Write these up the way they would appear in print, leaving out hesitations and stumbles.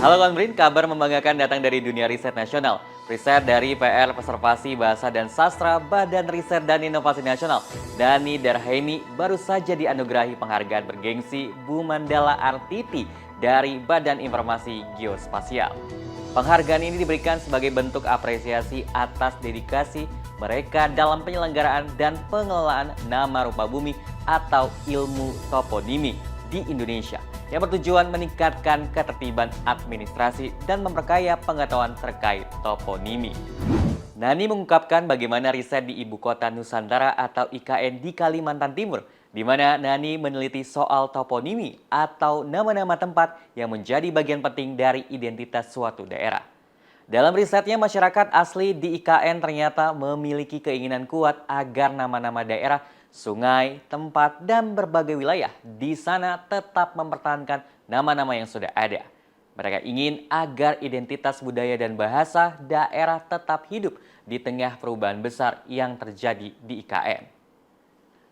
Halo Kawan Brin, kabar membanggakan datang dari dunia riset nasional. Riset dari PR Preservasi Bahasa dan Sastra Badan Riset dan Inovasi Nasional, Dhani Darhaini, baru saja dianugerahi penghargaan bergengsi Bu Mandala RTP dari Badan Informasi Geospasial. Penghargaan ini diberikan sebagai bentuk apresiasi atas dedikasi mereka dalam penyelenggaraan dan pengelolaan nama rupa bumi atau ilmu toponimi di Indonesia yang bertujuan meningkatkan ketertiban administrasi dan memperkaya pengetahuan terkait toponimi. Nani mengungkapkan bagaimana riset di Ibu Kota Nusantara atau IKN di Kalimantan Timur, di mana Nani meneliti soal toponimi atau nama-nama tempat yang menjadi bagian penting dari identitas suatu daerah. Dalam risetnya, masyarakat asli di IKN ternyata memiliki keinginan kuat agar nama-nama daerah, sungai, tempat, dan berbagai wilayah di sana tetap mempertahankan nama-nama yang sudah ada. Mereka ingin agar identitas budaya dan bahasa daerah tetap hidup di tengah perubahan besar yang terjadi di IKN.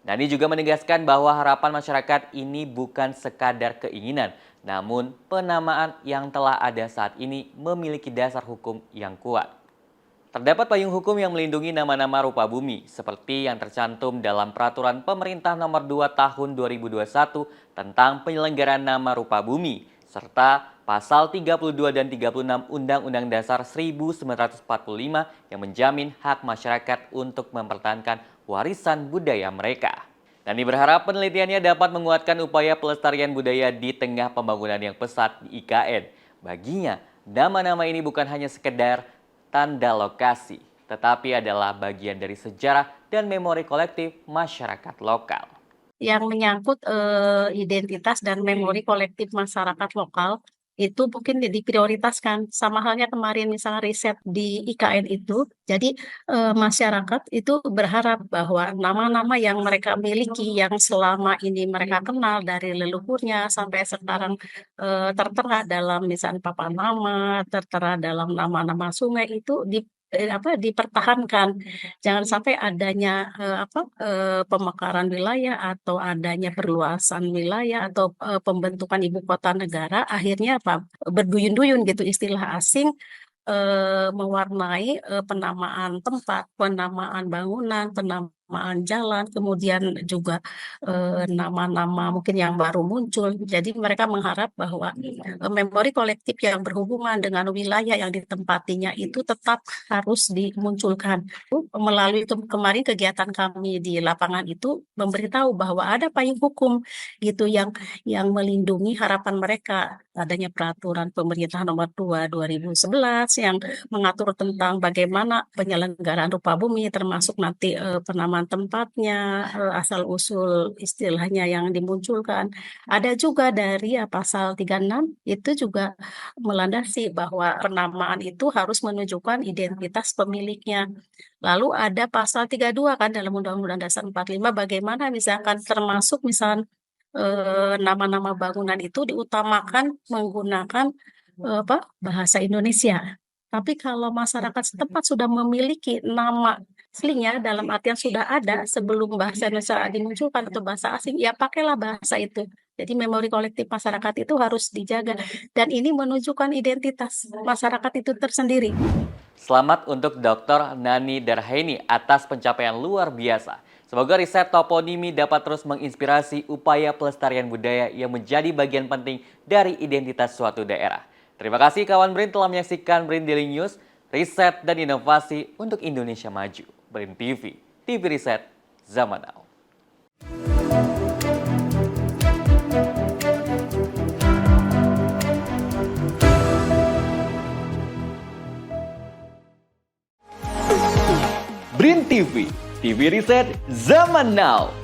Nani juga menegaskan bahwa harapan masyarakat ini bukan sekadar keinginan, namun penamaan yang telah ada saat ini memiliki dasar hukum yang kuat. Terdapat payung hukum yang melindungi nama-nama rupa bumi, seperti yang tercantum dalam Peraturan Pemerintah Nomor 2 Tahun 2021 tentang penyelenggaraan nama rupa bumi, serta Pasal 32 dan 36 Undang-Undang Dasar 1945 yang menjamin hak masyarakat untuk mempertahankan warisan budaya mereka. Nani berharap penelitiannya dapat menguatkan upaya pelestarian budaya di tengah pembangunan yang pesat di IKN. Baginya, nama-nama ini bukan hanya sekedar tanda lokasi, tetapi adalah bagian dari sejarah dan memori kolektif masyarakat lokal. Yang menyangkut identitas dan memori kolektif masyarakat lokal itu mungkin diprioritaskan, sama halnya kemarin misalnya riset di IKN itu. Jadi masyarakat itu berharap bahwa nama-nama yang mereka miliki, yang selama ini mereka kenal dari leluhurnya sampai sekarang tertera dalam misalnya papan nama, tertera dalam nama-nama sungai itu dipertahankan. Jangan sampai adanya pemekaran wilayah atau adanya perluasan wilayah atau pembentukan ibu kota negara akhirnya berduyun-duyun gitu istilah asing mewarnai penamaan tempat, penamaan bangunan, penamaan jalan, kemudian juga nama-nama mungkin yang baru muncul. Jadi mereka mengharap bahwa memori kolektif yang berhubungan dengan wilayah yang ditempatinya itu tetap harus dimunculkan. Melalui kemarin kegiatan kami di lapangan itu memberitahu bahwa ada payung hukum gitu yang melindungi harapan mereka. Adanya peraturan pemerintah nomor 2 2011 yang mengatur tentang bagaimana penyelenggaraan rupa bumi termasuk nanti penamaan tempatnya, asal usul istilahnya yang dimunculkan. Ada juga dari pasal 36 itu juga melandasi bahwa penamaan itu harus menunjukkan identitas pemiliknya. Lalu ada pasal 32 kan dalam Undang-Undang Dasar 45 bagaimana misalkan termasuk nama-nama bangunan itu diutamakan menggunakan bahasa Indonesia. Tapi kalau masyarakat setempat sudah memiliki nama aslinya dalam artian sudah ada sebelum bahasa Indonesia dimunculkan atau bahasa asing, ya pakailah bahasa itu. Jadi memori kolektif masyarakat itu harus dijaga dan ini menunjukkan identitas masyarakat itu tersendiri. Selamat untuk Dr. Nani Darhaini atas pencapaian luar biasa. Semoga riset toponimi dapat terus menginspirasi upaya pelestarian budaya yang menjadi bagian penting dari identitas suatu daerah. Terima kasih kawan Brin telah menyaksikan Brin Daily News, riset dan inovasi untuk Indonesia Maju. Brin TV, TV Riset Zaman Now. Brin TV, TV Riset Zaman Now.